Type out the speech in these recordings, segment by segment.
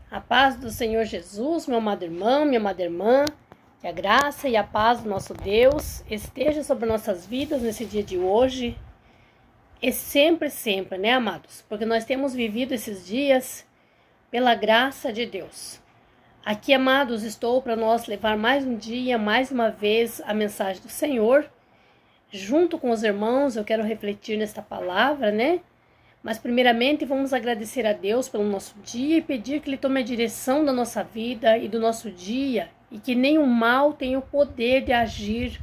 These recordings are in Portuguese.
A paz do Senhor Jesus, meu amado irmão, minha amada irmã, que a graça e a paz do nosso Deus esteja sobre nossas vidas nesse dia de hoje e sempre, né, amados? Porque nós temos vivido esses dias pela graça de Deus. Aqui, amados, estou para nós levar mais um dia, mais uma vez, a mensagem do Senhor. Junto com os irmãos, eu quero refletir nesta palavra, né? Mas primeiramente vamos agradecer a Deus pelo nosso dia e pedir que Ele tome a direção da nossa vida e do nosso dia e que nenhum mal tenha o poder de agir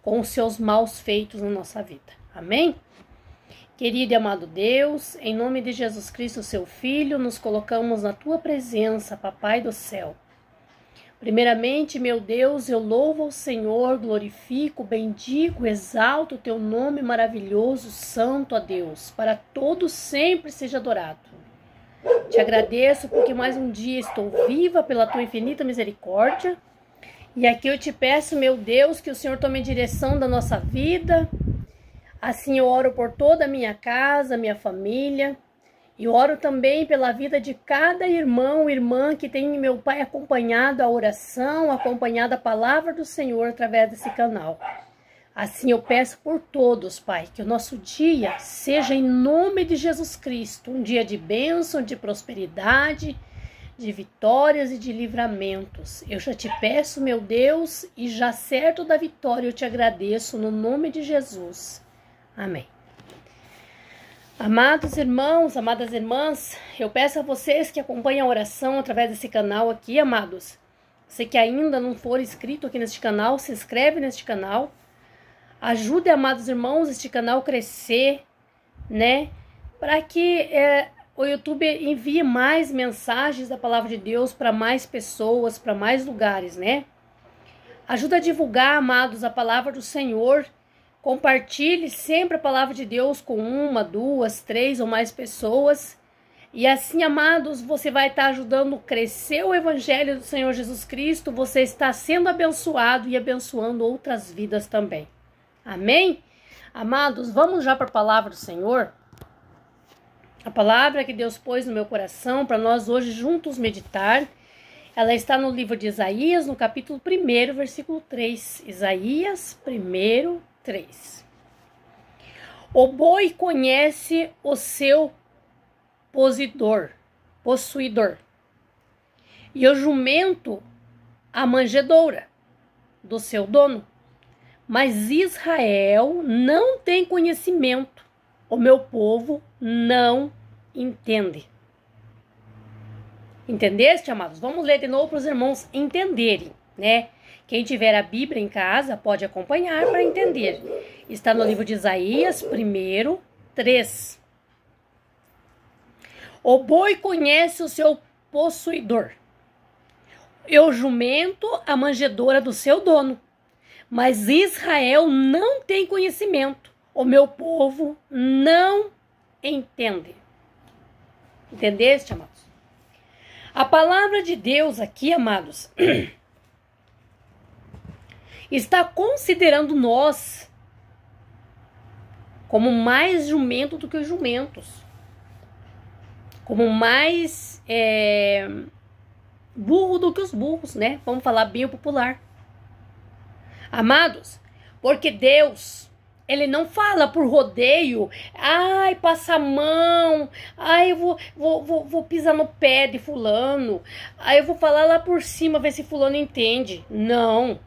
com os seus maus feitos na nossa vida. Amém? Querido e amado Deus, em nome de Jesus Cristo, seu Filho, nos colocamos na Tua presença, Papai do céu. Primeiramente, meu Deus, eu louvo ao Senhor, glorifico, bendigo, exalto o Teu nome maravilhoso, santo a Deus, para todos sempre seja adorado. Te agradeço porque mais um dia estou viva pela Tua infinita misericórdia. E aqui eu te peço, meu Deus, que o Senhor tome a direção da nossa vida. Assim eu oro por toda a minha casa, minha família. E oro também pela vida de cada irmão e irmã que tem, meu Pai, acompanhado a oração, acompanhado a palavra do Senhor através desse canal. Assim eu peço por todos, Pai, que o nosso dia seja em nome de Jesus Cristo, um dia de bênção, de prosperidade, de vitórias e de livramentos. Eu já te peço, meu Deus, e já certo da vitória eu te agradeço no nome de Jesus. Amém. Amados irmãos, amadas irmãs, eu peço a vocês que acompanham a oração através desse canal aqui, amados. Você que ainda não for inscrito aqui neste canal, se inscreve neste canal. Ajude, amados irmãos, este canal crescer, né? Para que o YouTube envie mais mensagens da palavra de Deus para mais pessoas, para mais lugares, né? Ajuda a divulgar, amados, a palavra do Senhor. Compartilhe sempre a palavra de Deus com uma, duas, três ou mais pessoas. E assim, amados, você vai estar ajudando a crescer o Evangelho do Senhor Jesus Cristo. Você está sendo abençoado e abençoando outras vidas também. Amém? Amados, vamos já para a palavra do Senhor? A palavra que Deus pôs no meu coração para nós hoje juntos meditar. Ela está no livro de Isaías, no capítulo 1, versículo 3. Isaías 1, 3. O boi conhece o seu possuidor, e o jumento a manjedoura do seu dono. Mas Israel não tem conhecimento, o meu povo não entende. Entendeste, amados? Vamos ler de novo para os irmãos entenderem, né? Quem tiver a Bíblia em casa pode acompanhar para entender. Está no livro de Isaías 1, 3. O boi conhece o seu possuidor, e o jumento a manjedoura do seu dono. Mas Israel não tem conhecimento, o meu povo não entende. Entendeste, amados? A palavra de Deus aqui, amados, está considerando nós como mais jumento do que os jumentos, como mais burro do que os burros, né? Vamos falar bem popular. Amados, porque Deus, Ele não fala por rodeio, ai, passa a mão, ai, eu vou pisar no pé de fulano, ai, eu vou falar lá por cima, ver se fulano entende. Não.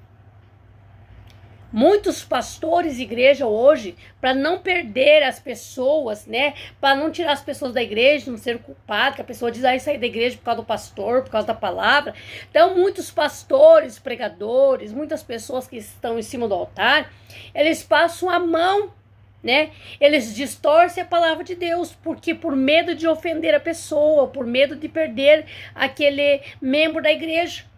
Muitos pastores de igreja hoje, para não perder as pessoas, né? Para não tirar as pessoas da igreja, não ser culpado, que a pessoa diz, sair da igreja por causa do pastor, por causa da palavra. Então, muitos pastores, pregadores, muitas pessoas que estão em cima do altar, eles passam a mão, né? Eles distorcem a palavra de Deus, porque por medo de ofender a pessoa, por medo de perder aquele membro da igreja.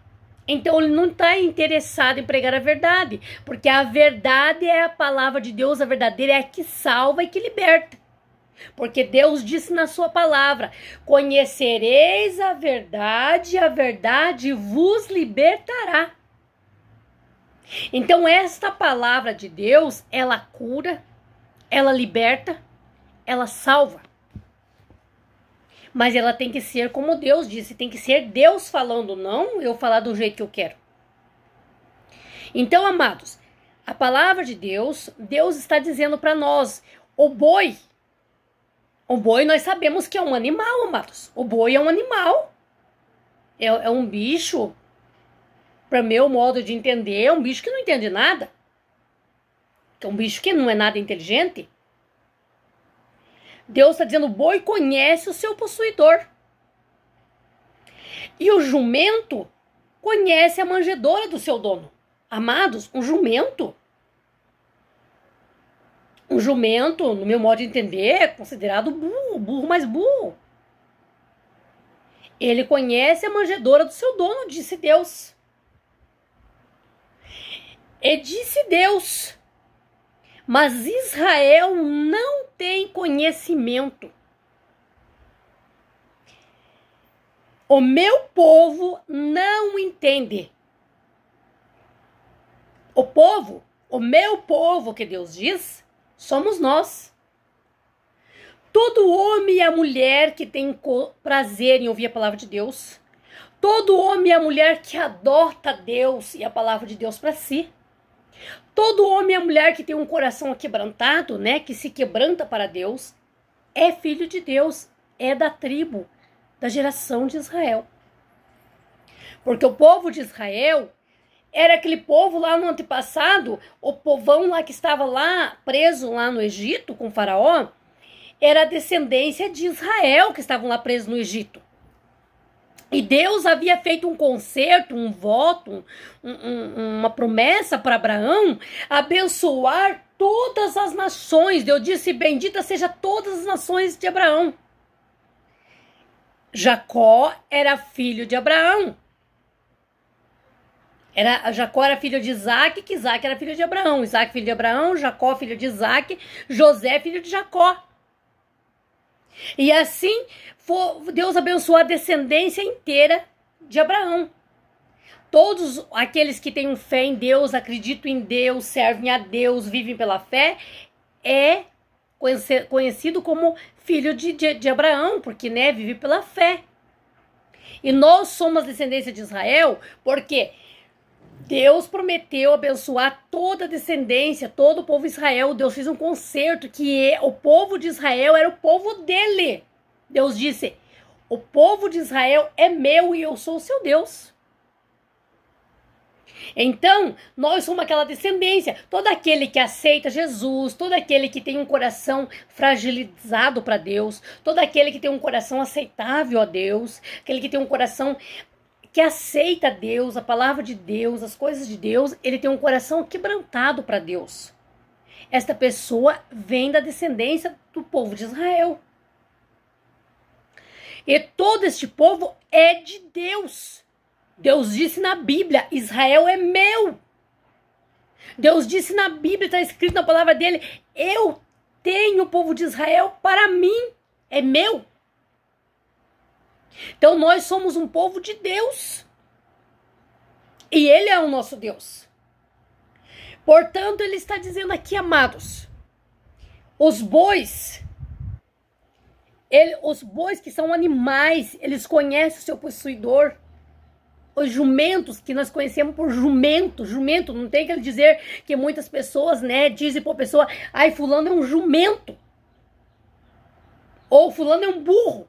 Então ele não está interessado em pregar a verdade, porque a verdade é a palavra de Deus, a verdadeira é a que salva e que liberta. Porque Deus disse na sua palavra, conhecereis a verdade vos libertará. Então esta palavra de Deus, ela cura, ela liberta, ela salva. Mas ela tem que ser como Deus disse, tem que ser Deus falando, não eu falar do jeito que eu quero. Então, amados, a palavra de Deus, Deus está dizendo para nós, o boi nós sabemos que é um animal, amados. O boi é um animal. É um bicho, para meu modo de entender, é um bicho que não entende nada. É um bicho que não é nada inteligente. Deus está dizendo, o boi conhece o seu possuidor. E o jumento conhece a manjedoura do seu dono. Amados, um jumento, no meu modo de entender, é considerado burro, burro mais burro. Ele conhece a manjedoura do seu dono, disse Deus. E disse Deus, mas Israel não tem conhecimento. O meu povo não entende. O meu povo, que Deus diz, somos nós. Todo homem e a mulher que tem prazer em ouvir a palavra de Deus, todo homem e a mulher que adota Deus e a palavra de Deus para si, todo homem e a mulher que tem um coração quebrantado, né, que se quebranta para Deus, é filho de Deus, é da tribo, da geração de Israel. Porque o povo de Israel era aquele povo lá no antepassado, o povão lá que estava lá preso lá no Egito com o faraó, era a descendência de Israel que estavam lá presos no Egito. E Deus havia feito um concerto, um voto, uma promessa para Abraão, abençoar todas as nações. Deus disse, bendita seja todas as nações de Abraão. Jacó era filho de Abraão. Jacó era filho de Isaac, que Isaac era filho de Abraão. Isaac filho de Abraão, Jacó filho de Isaac, José filho de Jacó. E assim Deus abençoou a descendência inteira de Abraão. Todos aqueles que têm fé em Deus, acreditam em Deus, servem a Deus, vivem pela fé, é conhecido como filho de Abraão, porque né, vive pela fé. E nós somos a descendência de Israel, porque Deus prometeu abençoar toda a descendência, todo o povo de Israel. Deus fez um concerto que o povo de Israel era o povo dele. Deus disse, o povo de Israel é meu e eu sou o seu Deus. Então, nós somos aquela descendência. Todo aquele que aceita Jesus, todo aquele que tem um coração fragilizado para Deus, todo aquele que tem um coração aceitável a Deus, aquele que tem um coração que aceita Deus, a palavra de Deus, as coisas de Deus, ele tem um coração quebrantado para Deus. Esta pessoa vem da descendência do povo de Israel. E todo este povo é de Deus. Deus disse na Bíblia, Israel é meu. Deus disse na Bíblia, está escrito na palavra dele, eu tenho o povo de Israel para mim, é meu. Então nós somos um povo de Deus. E ele é o nosso Deus. Portanto, ele está dizendo aqui, amados, os bois que são animais, eles conhecem o seu possuidor. Os jumentos, que nós conhecemos por jumento, não tem que dizer que muitas pessoas, né, dizem para a pessoa, ai, fulano é um jumento. Ou fulano é um burro.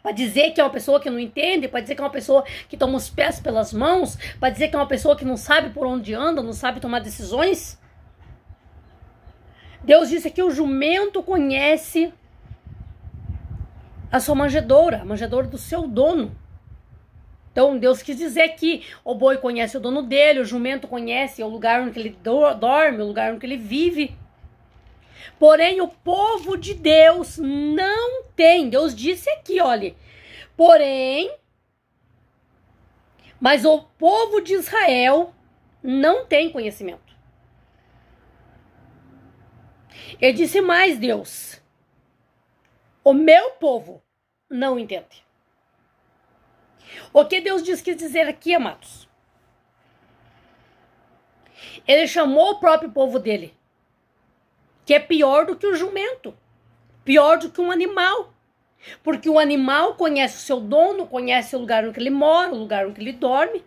Para dizer que é uma pessoa que não entende, para dizer que é uma pessoa que toma os pés pelas mãos, para dizer que é uma pessoa que não sabe por onde anda, não sabe tomar decisões. Deus disse que o jumento conhece a sua manjedoura, a manjedoura do seu dono. Então Deus quis dizer que o boi conhece o dono dele, o jumento conhece o lugar onde ele dorme, o lugar onde ele vive. Porém, o povo de Deus não tem. Deus disse aqui, olha. Porém, mas o povo de Israel não tem conhecimento. Ele disse mais, Deus. O meu povo não entende. O que Deus quis dizer aqui, amados? Ele chamou o próprio povo dele, que é pior do que o jumento, pior do que um animal. Porque o animal conhece o seu dono, conhece o lugar onde ele mora, o lugar onde ele dorme.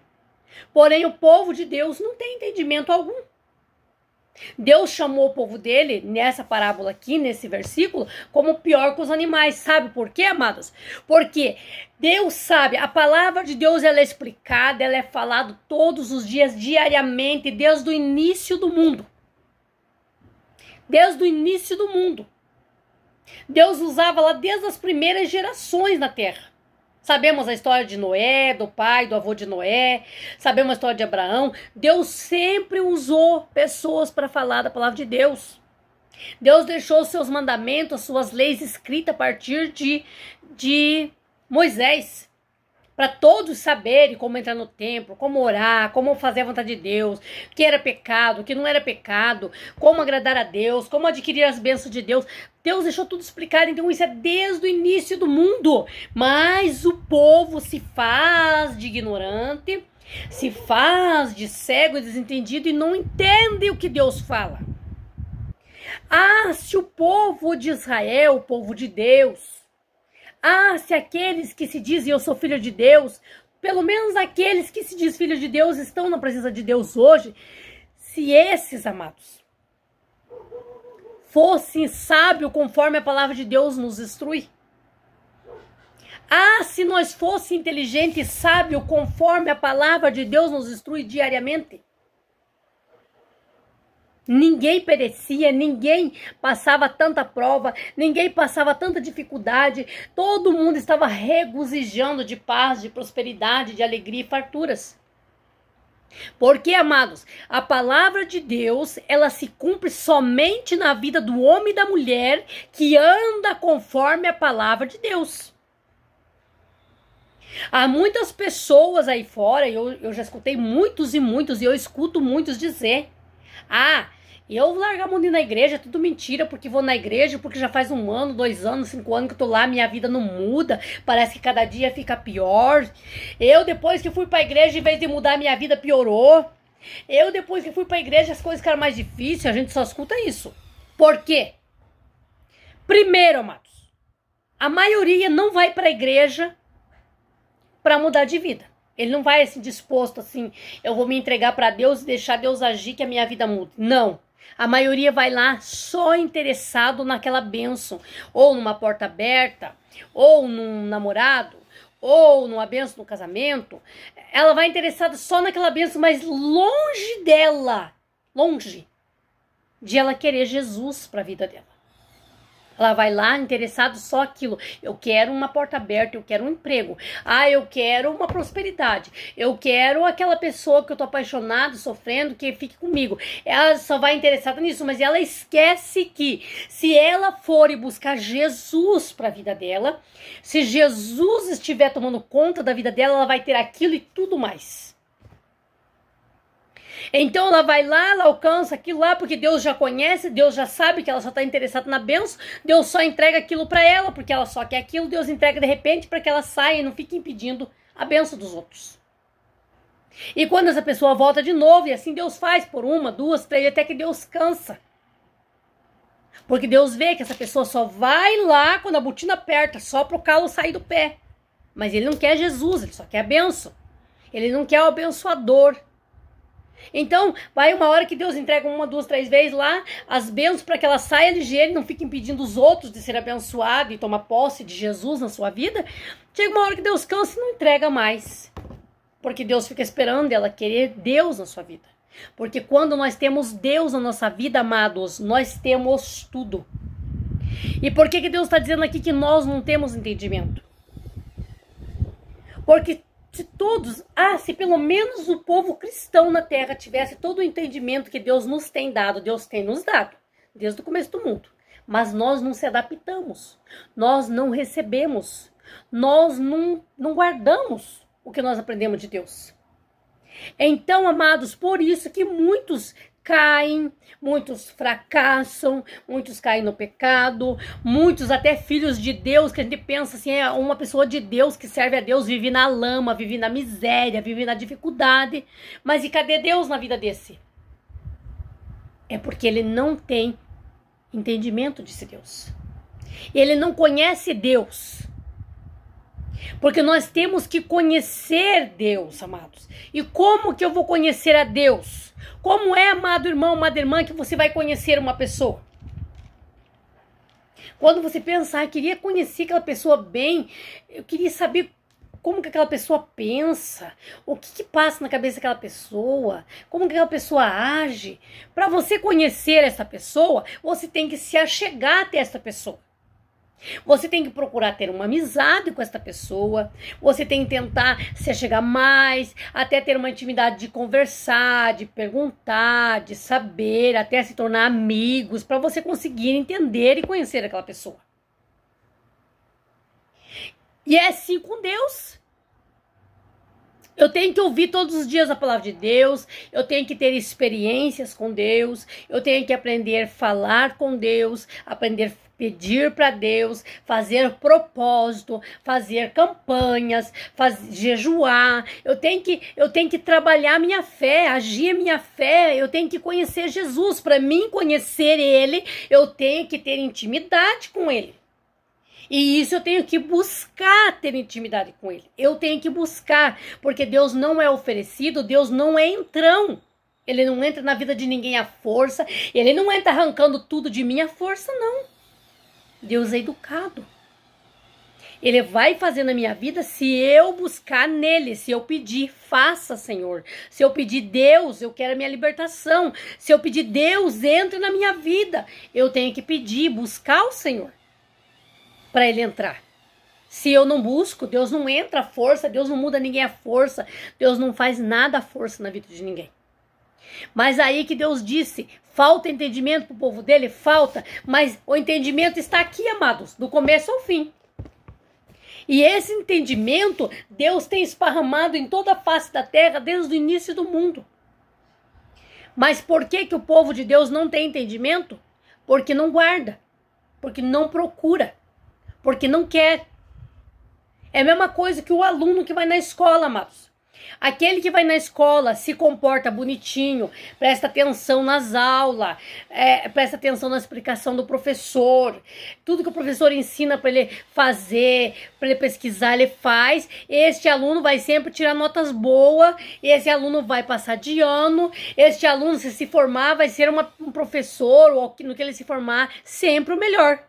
Porém, o povo de Deus não tem entendimento algum. Deus chamou o povo dele, nessa parábola aqui, nesse versículo, como pior que os animais. Sabe por quê, amados? Porque Deus sabe, a palavra de Deus ela é explicada, ela é falada todos os dias, diariamente, desde o início do mundo. Desde o início do mundo. Deus usava lá desde as primeiras gerações na terra. Sabemos a história de Noé, do pai, do avô de Noé. Sabemos a história de Abraão. Deus sempre usou pessoas para falar da palavra de Deus. Deus deixou os seus mandamentos, as suas leis escritas a partir de Moisés. Para todos saberem como entrar no templo, como orar, como fazer a vontade de Deus, o que era pecado, o que não era pecado, como agradar a Deus, como adquirir as bênçãos de Deus. Deus deixou tudo explicado, então isso é desde o início do mundo. Mas o povo se faz de ignorante, se faz de cego e desentendido e não entende o que Deus fala. Ah, se o povo de Israel, o povo de Deus, se aqueles que se dizem eu sou filho de Deus, pelo menos aqueles que se dizem filho de Deus estão na presença de Deus hoje, se esses, amados, fossem sábios conforme a palavra de Deus nos instrui. Se nós fosse inteligente e sábio conforme a palavra de Deus nos instrui diariamente. Ninguém perecia, ninguém passava tanta prova, ninguém passava tanta dificuldade. Todo mundo estava regozijando de paz, de prosperidade, de alegria e farturas. Porque, amados, a palavra de Deus, ela se cumpre somente na vida do homem e da mulher que anda conforme a palavra de Deus. Há muitas pessoas aí fora, eu já escutei muitos e eu escuto muitos dizer: eu vou largar a mão de ir na igreja, é tudo mentira, porque vou na igreja, porque já faz 1 ano, 2 anos, 5 anos que eu tô lá, minha vida não muda, parece que cada dia fica pior. Eu, depois que fui pra igreja, em vez de mudar, minha vida piorou. Eu, depois que fui pra igreja, as coisas ficaram mais difíceis, a gente só escuta isso. Por quê? Primeiro, amados, a maioria não vai pra igreja pra mudar de vida. Ele não vai assim disposto assim, eu vou me entregar para Deus e deixar Deus agir que a minha vida mude. Não. A maioria vai lá só interessado naquela bênção, ou numa porta aberta, ou num namorado, ou numa bênção no casamento. Ela vai interessada só naquela bênção, mas longe dela, longe de ela querer Jesus para a vida dela. Ela vai lá interessado só aquilo. Eu quero uma porta aberta, eu quero um emprego. Eu quero uma prosperidade. Eu quero aquela pessoa que eu tô apaixonado, sofrendo, que fique comigo. Ela só vai interessada nisso, mas ela esquece que se ela for e buscar Jesus para a vida dela, se Jesus estiver tomando conta da vida dela, ela vai ter aquilo e tudo mais. Então ela vai lá, ela alcança aquilo lá, porque Deus já conhece, Deus já sabe que ela só está interessada na bênção, Deus só entrega aquilo para ela, porque ela só quer aquilo, Deus entrega de repente para que ela saia e não fique impedindo a bênção dos outros. E quando essa pessoa volta de novo, e assim Deus faz por 1, 2, 3, até que Deus cansa. Porque Deus vê que essa pessoa só vai lá quando a botina aperta, só para o calo sair do pé. Mas ele não quer Jesus, ele só quer a bênção. Ele não quer o abençoador. Então, vai uma hora que Deus entrega 1, 2, 3 vezes lá as bênçãos para que ela saia ligeira e não fique impedindo os outros de ser abençoado e tomar posse de Jesus na sua vida. Chega uma hora que Deus cansa e não entrega mais. Porque Deus fica esperando ela querer Deus na sua vida. Porque quando nós temos Deus na nossa vida, amados, nós temos tudo. E por que Deus está dizendo aqui que nós não temos entendimento? Porque se pelo menos o povo cristão na terra tivesse todo o entendimento que Deus nos tem dado, Deus tem nos dado, desde o começo do mundo. Mas nós não se adaptamos, nós não recebemos, nós não guardamos o que nós aprendemos de Deus. Então, amados, por isso que muitos caem, muitos fracassam, muitos caem no pecado, muitos até filhos de Deus, que a gente pensa assim, uma pessoa de Deus que serve a Deus vive na lama, vive na miséria, vive na dificuldade. Mas e cadê Deus na vida desse? É porque ele não tem entendimento desse Deus. Ele não conhece Deus. Porque nós temos que conhecer Deus, amados. E como que eu vou conhecer a Deus? Como é, amado irmão, amada irmã, que você vai conhecer uma pessoa? Quando você pensar, queria conhecer aquela pessoa bem, eu queria saber como que aquela pessoa pensa, o que passa na cabeça daquela pessoa, como que aquela pessoa age. Para você conhecer essa pessoa, você tem que se achegar até essa pessoa. Você tem que procurar ter uma amizade com essa pessoa, você tem que tentar se achegar mais, até ter uma intimidade de conversar, de perguntar, de saber, até se tornar amigos, para você conseguir entender e conhecer aquela pessoa. E é assim com Deus. Eu tenho que ouvir todos os dias a palavra de Deus, eu tenho que ter experiências com Deus, eu tenho que aprender a falar com Deus, aprender a pedir para Deus, fazer propósito, fazer campanhas, jejuar. Eu tenho que trabalhar minha fé, agir minha fé, eu tenho que conhecer Jesus. Para mim conhecer Ele, eu tenho que ter intimidade com Ele. E isso eu tenho que buscar ter intimidade com Ele. Eu tenho que buscar, porque Deus não é oferecido, Deus não é entrão. Ele não entra na vida de ninguém à força, Ele não entra arrancando tudo de mim à força, não. Deus é educado. Ele vai fazer na minha vida se eu buscar nele, se eu pedir, faça, Senhor. Se eu pedir, Deus, eu quero a minha libertação. Se eu pedir, Deus, entre na minha vida. Eu tenho que pedir, buscar o Senhor para Ele entrar. Se eu não busco, Deus não entra à força, Deus não muda ninguém à força, Deus não faz nada à força na vida de ninguém. Mas aí que Deus disse, falta entendimento para o povo dele? Falta, mas o entendimento está aqui, amados, do começo ao fim. E esse entendimento, Deus tem esparramado em toda a face da terra desde o início do mundo. Mas por que que o povo de Deus não tem entendimento? Porque não guarda, porque não procura, porque não quer. É a mesma coisa que o aluno que vai na escola, amados. Aquele que vai na escola se comporta bonitinho, presta atenção nas aulas, presta atenção na explicação do professor. Tudo que o professor ensina para ele fazer, para ele pesquisar, ele faz. Este aluno vai sempre tirar notas boas, esse aluno vai passar de ano, este aluno, se formar, vai ser um professor, ou no que ele se formar, sempre o melhor.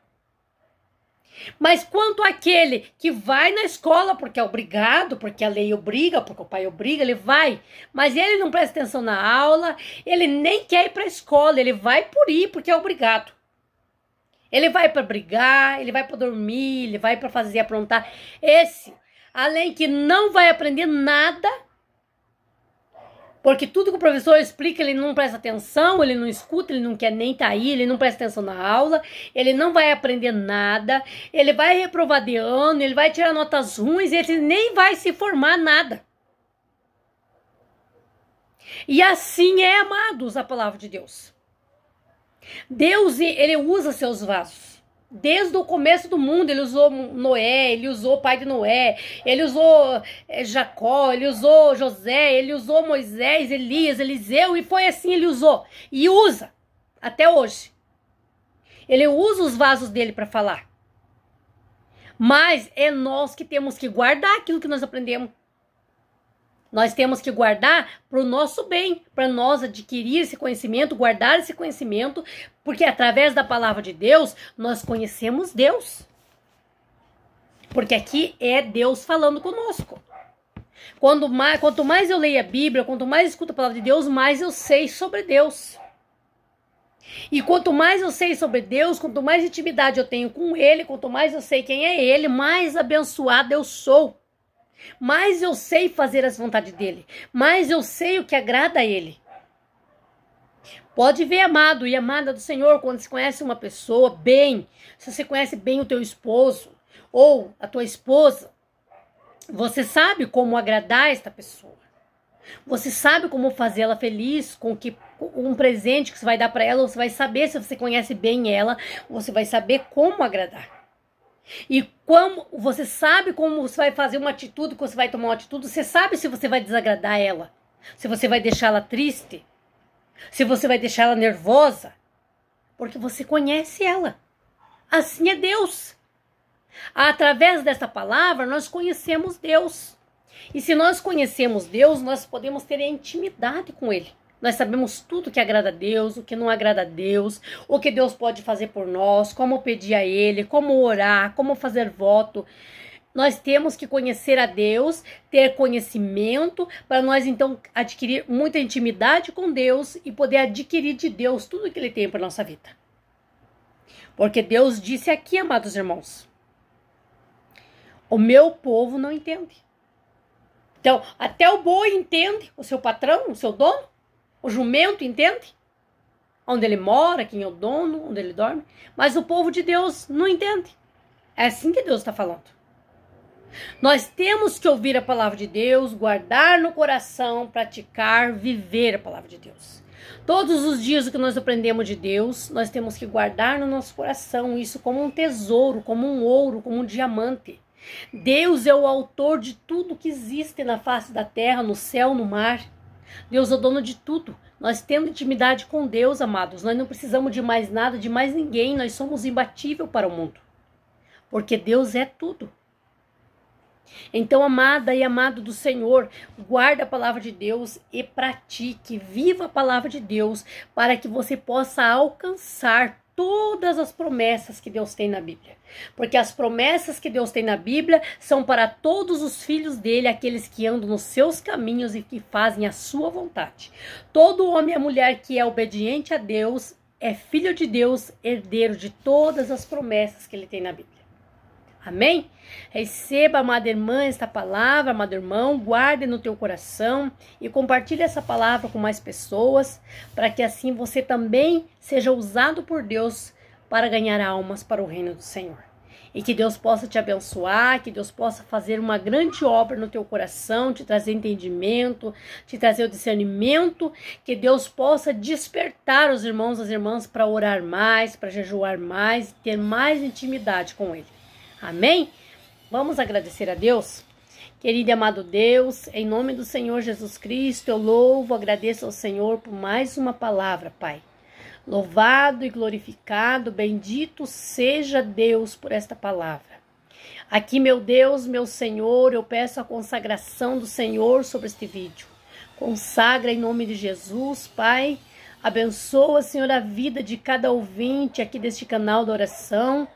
Mas quanto àquele que vai na escola porque é obrigado, porque a lei obriga, porque o pai obriga, ele vai. Mas ele não presta atenção na aula, ele nem quer ir para a escola, ele vai por ir porque é obrigado. Ele vai para brigar, ele vai para dormir, ele vai para fazer, aprontar. Esse, além que não vai aprender nada, porque tudo que o professor explica, ele não presta atenção, ele não escuta, ele não quer nem estar aí, ele não presta atenção na aula, ele não vai aprender nada, ele vai reprovar de ano, ele vai tirar notas ruins, ele nem vai se formar nada. E assim é, amados, a palavra de Deus. Deus, ele usa seus vasos. Desde o começo do mundo, ele usou Noé, ele usou o pai de Noé, ele usou Jacó, ele usou José, ele usou Moisés, Elias, Eliseu, e foi assim, ele usou. E usa, até hoje. Ele usa os vasos dele para falar. Mas é nós que temos que guardar aquilo que nós aprendemos. Nós temos que guardar para o nosso bem, para nós adquirir esse conhecimento, guardar esse conhecimento, porque através da palavra de Deus, nós conhecemos Deus. Porque aqui é Deus falando conosco. Quanto mais eu leio a Bíblia, quanto mais eu escuto a palavra de Deus, mais eu sei sobre Deus. E quanto mais eu sei sobre Deus, quanto mais intimidade eu tenho com Ele, quanto mais eu sei quem é Ele, mais abençoada eu sou. Mais eu sei fazer as vontades dele, mais eu sei o que agrada a ele. Pode ver, amado e amada do Senhor, quando você conhece uma pessoa bem, se você conhece bem o teu esposo ou a tua esposa, você sabe como agradar esta pessoa. Você sabe como fazê-la feliz, com um presente que você vai dar para ela, você vai saber se você conhece bem ela, você vai saber como agradar. E como você sabe como você vai fazer uma atitude, quando você vai tomar uma atitude, você sabe se você vai desagradar ela, se você vai deixá-la triste, se você vai deixá-la nervosa, porque você conhece ela. Assim é Deus. Através dessa palavra, nós conhecemos Deus. E se nós conhecemos Deus, nós podemos ter intimidade com Ele. Nós sabemos tudo que agrada a Deus, o que não agrada a Deus, o que Deus pode fazer por nós, como pedir a Ele, como orar, como fazer voto. Nós temos que conhecer a Deus, ter conhecimento, para nós então adquirir muita intimidade com Deus e poder adquirir de Deus tudo que Ele tem para nossa vida. Porque Deus disse aqui, amados irmãos, o meu povo não entende. Então, até o boi entende, o seu patrão, o seu dono, o jumento entende, onde ele mora, quem é o dono, onde ele dorme, mas o povo de Deus não entende. É assim que Deus está falando. Nós temos que ouvir a palavra de Deus, guardar no coração, praticar, viver a palavra de Deus. Todos os dias que nós aprendemos de Deus, nós temos que guardar no nosso coração isso como um tesouro, como um ouro, como um diamante. Deus é o autor de tudo que existe na face da terra, no céu, no mar. Deus é o dono de tudo. Nós temos intimidade com Deus, amados. Nós não precisamos de mais nada, de mais ninguém. Nós somos imbatíveis para o mundo. Porque Deus é tudo. Então, amada e amado do Senhor, guarda a palavra de Deus e pratique, viva a palavra de Deus, para que você possa alcançar todas as promessas que Deus tem na Bíblia. Porque as promessas que Deus tem na Bíblia são para todos os filhos dele, aqueles que andam nos seus caminhos e que fazem a sua vontade. Todo homem e mulher que é obediente a Deus é filho de Deus, herdeiro de todas as promessas que ele tem na Bíblia. Amém? Receba, amada irmã, esta palavra, amado irmão, guarde no teu coração e compartilhe essa palavra com mais pessoas, para que assim você também seja usado por Deus para ganhar almas para o reino do Senhor. E que Deus possa te abençoar, que Deus possa fazer uma grande obra no teu coração, te trazer entendimento, te trazer o discernimento, que Deus possa despertar os irmãos e as irmãs para orar mais, para jejuar mais e ter mais intimidade com Ele. Amém? Vamos agradecer a Deus? Querido e amado Deus, em nome do Senhor Jesus Cristo, eu louvo, agradeço ao Senhor por mais uma palavra, Pai. Louvado e glorificado, bendito seja Deus por esta palavra. Aqui, meu Deus, meu Senhor, eu peço a consagração do Senhor sobre este vídeo. Consagra em nome de Jesus, Pai. Abençoa, Senhor, a vida de cada ouvinte aqui deste canal da oração.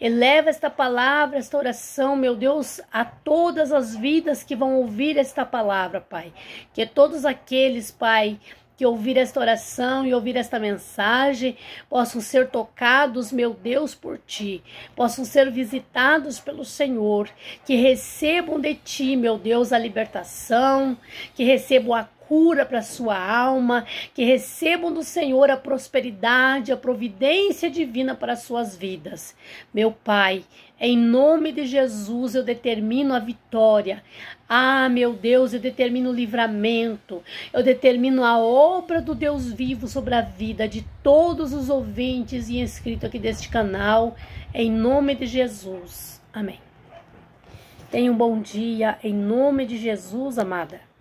Eleva esta palavra, esta oração, meu Deus, a todas as vidas que vão ouvir esta palavra, Pai. Que todos aqueles, Pai, que ouvir esta oração e ouvir esta mensagem possam ser tocados, meu Deus, por Ti. Possam ser visitados pelo Senhor. Que recebam de Ti, meu Deus, a libertação. Que recebam a cura para a sua alma, que recebam do Senhor a prosperidade, a providência divina para as suas vidas. Meu Pai, em nome de Jesus eu determino a vitória. Ah, meu Deus, eu determino o livramento, eu determino a obra do Deus vivo sobre a vida de todos os ouvintes e inscritos aqui deste canal, em nome de Jesus. Amém. Tenha um bom dia, em nome de Jesus, amada.